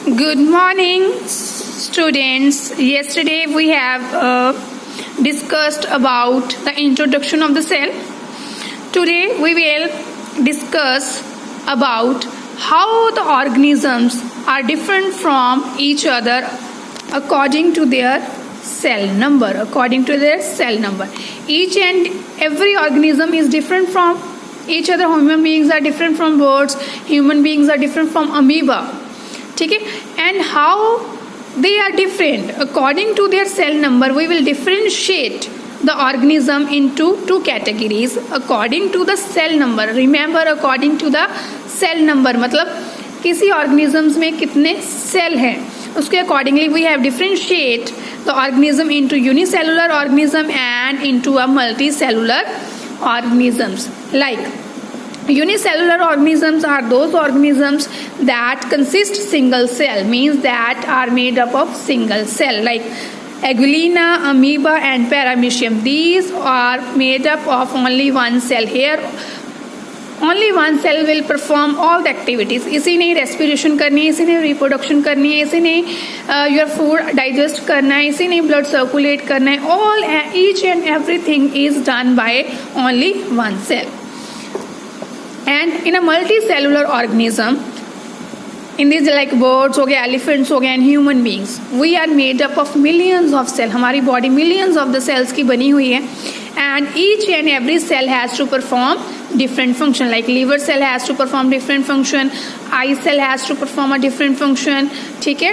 Good morning, students. Yesterday we have discussed about the introduction of the cell. Today we will discuss about how the organisms are different from each other according to their cell number. Each and every organism is different from each other. Human beings are different from birds. Human beings are different from amoeba. ठीक है, and how they are different according to their cell number. We will differentiate the organism into two categories according to the cell number. Remember, according to the cell number मतलब किसी organisms में कितने cell हैं उसके accordingly we have differentiate the organism into unicellular organism and into a multi cellular organisms. Like unicellular organisms are those organisms that consist single cell, means that are made up of single cell, like Aguilina, amoeba and paramecium. These are made up of only one cell. Here only one cell will perform all the activities. इसी ने respiration करनी है, इसी ने reproduction करनी है, इसी ने your food digest करना है, इसी ने blood circulate करना है. All each and everything is done by only one cell. And in a multicellular organism, in these like birds हो गए, elephants हो गए and human beings, we are made up of millions of cells. हमारी body millions of the cells की बनी हुई है and each and every cell has to perform different function. Like liver cell has to perform different function, eye cell has to perform a different function, ठीक है,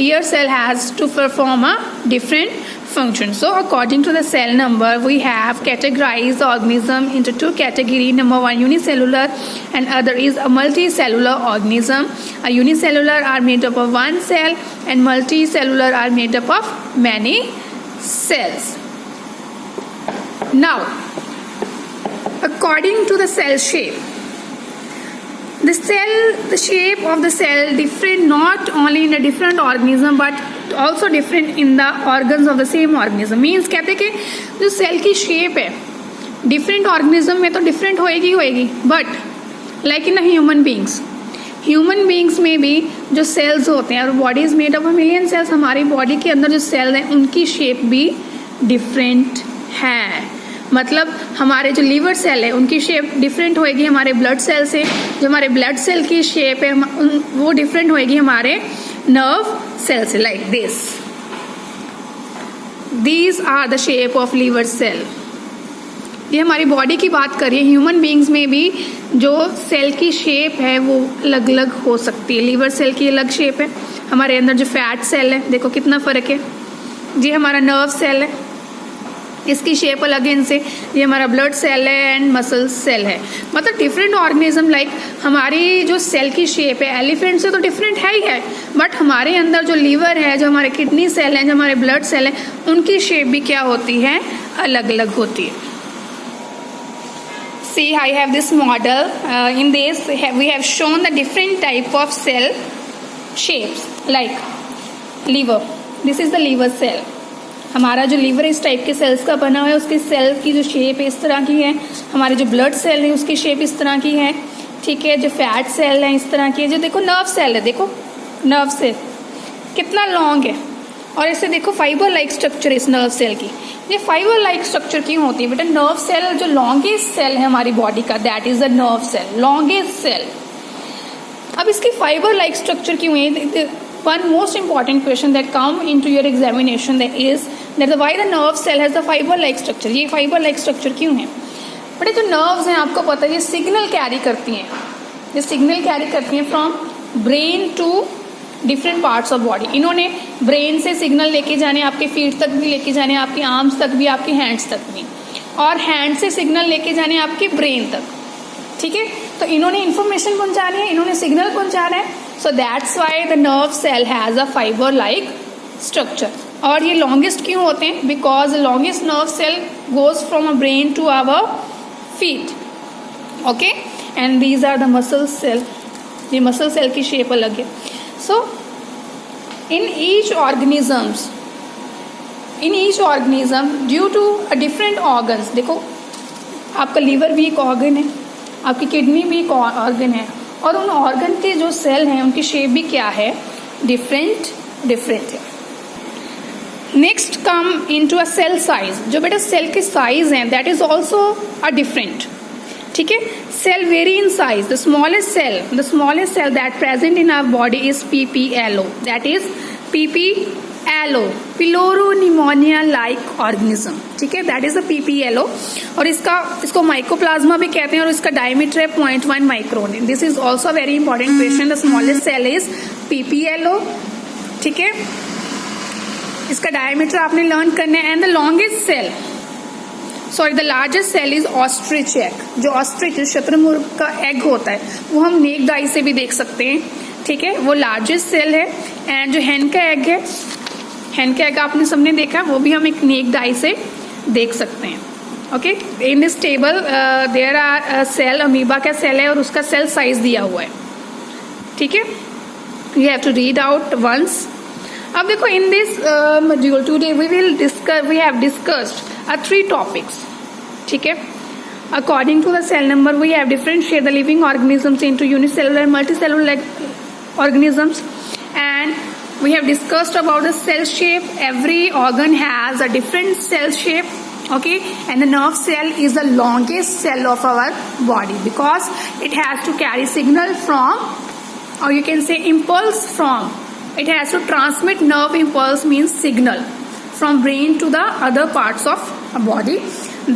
ear cell has to perform a different function. So according to the cell number we have categorized the organism into two categories. Number one, unicellular, and other is a multicellular organism. A unicellular are made up of one cell and multicellular are made up of many cells. Now according to the cell shape, the shape of the cell different not only in a different organism but also different in the organs of the same organism. Means कहते हैं कि जो cell की shape है different organism में तो different होएगी but like in human beings में भी जो सेल्स होते हैं और body is made of a million cells. हमारी बॉडी के अंदर जो सेल्स हैं उनकी शेप भी डिफरेंट है. मतलब हमारे जो लीवर सेल है उनकी शेप डिफरेंट होएगी हमारे ब्लड सेल से. जो हमारे ब्लड सेल की शेप है वो डिफरेंट होएगी हमारे नर्व सेल से. Like these are the shape of liver cell. ये हमारी बॉडी की बात करिए. ह्यूमन बींग्स में भी जो सेल की शेप है वो अलग अलग हो सकती है. लीवर सेल की अलग शेप है. हमारे अंदर जो फैट सेल है देखो कितना फर्क है. ये हमारा नर्व सेल है, इसकी शेप अलग है इनसे. ये हमारा ब्लड सेल है एंड मसल सेल है. मतलब डिफरेंट ऑर्गेनिज्म. लाइक हमारी जो सेल की शेप है एलिफेंट से तो डिफरेंट है ही है बट हमारे अंदर जो लीवर है, जो हमारे किडनी सेल है, जो हमारे ब्लड सेल है उनकी शेप भी क्या होती है, अलग अलग होती है. See, I have this model. In this we have shown the different type of cell shapes. Like liver, this is the liver cell. हमारा जो लीवर इस टाइप के सेल्स का बना हुआ है उसकी सेल की जो शेप है इस तरह की है. हमारे जो ब्लड सेल है उसकी शेप इस तरह की है, ठीक है. जो फैट सेल है इस तरह की है. जो देखो नर्व सेल है, देखो नर्व सेल कितना लॉन्ग है और इसे देखो फाइबर लाइक स्ट्रक्चर इस नर्व सेल की. ये फाइबर लाइक स्ट्रक्चर क्यों होती है बेटा? नर्व सेल जो लॉन्गेस्ट सेल है हमारी बॉडी का, that is the nerve cell, longest cell. अब इसकी फाइबर लाइक स्ट्रक्चर क्यों है? One most important question that come into your examination that is that why the nerve cell has the fiber-like structure. ये fiber-like structure क्यों है? But जो nerves हैं आपको पता है ये सिग्नल कैरी करती हैं. ये सिग्नल कैरी करती हैं from brain to different parts of body. इन्होंने ब्रेन से सिग्नल लेके जाने आपके फीट तक भी लेके जाने, आपके आर्म्स तक भी, आपके हैंड्स तक भी, और हैंड से सिग्नल लेके जाने आपके ब्रेन तक, ठीक है. तो इन्होंने इन्फॉर्मेशन पहुंचानी है, इन्होंने सिग्नल पहुंचाना है. So that's why the nerve cell has a fiber-like structure. और ये longest क्यों होते हैं? Because the longest nerve cell goes from a brain to our feet. Okay? And these are the muscle cell. ये muscle cell की shape अलग है. So in each organism due to a different organs, देखो आपका liver भी एक organ है, आपकी किडनी भी एक ऑर्गन है, और उन ऑर्गन के जो सेल हैं उनकी शेप भी क्या है, डिफरेंट है। Next come into a cell size. जो बेटा सेल के साइज हैं that is also a different, ठीक है। Cell vary in size. The smallest cell that present in our body is PPLO, that is PPLO, pleuropneumonia like organism, ठीक है, that is the PPLO। और इसको mycoplasma भी कहते हैं और इसका डायमीटर है 0.1 micron. This is also very important question. The smallest cell is PPLO, ठीक है, इसका डायमीटर आपने लर्न करना है। And the longest cell, the largest cell is ostrich egg. जो ऑस्ट्रिच शतुरमुर्ग का एग होता है वो हम नेक्ड आई से भी देख सकते हैं, ठीक है, वो लार्जेस्ट सेल है। एंड जो हैन का एग है, हैन का एग आपने सबने देखा, वो भी हम एक नेक्ड आई से देख सकते हैं। Okay, in this table there are cell, amoeba का सेल है और उसका सेल साइज दिया हुआ है, ठीक है, you have to read out once. अब देखो in this module today we have discussed 3 topics, ठीक है। According to the cell number we have differentiate the living organisms into unicellular and multicellular organisms, and we have discussed about the cell shape. Every organ has a different cell shape, okay, and the nerve cell is the longest cell of our body because it has to carry signal from, or you can say impulse from, it has to transmit nerve impulse means signal from brain to the other parts of a body.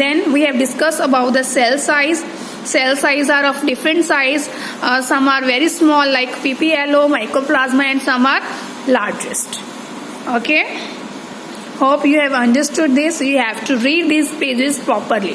Then we have discussed about the cell size. Cell size are of different size. Some are very small like PPLO, mycoplasma, and some are largest. Okay. Hope you have understood this. You have to read these pages properly.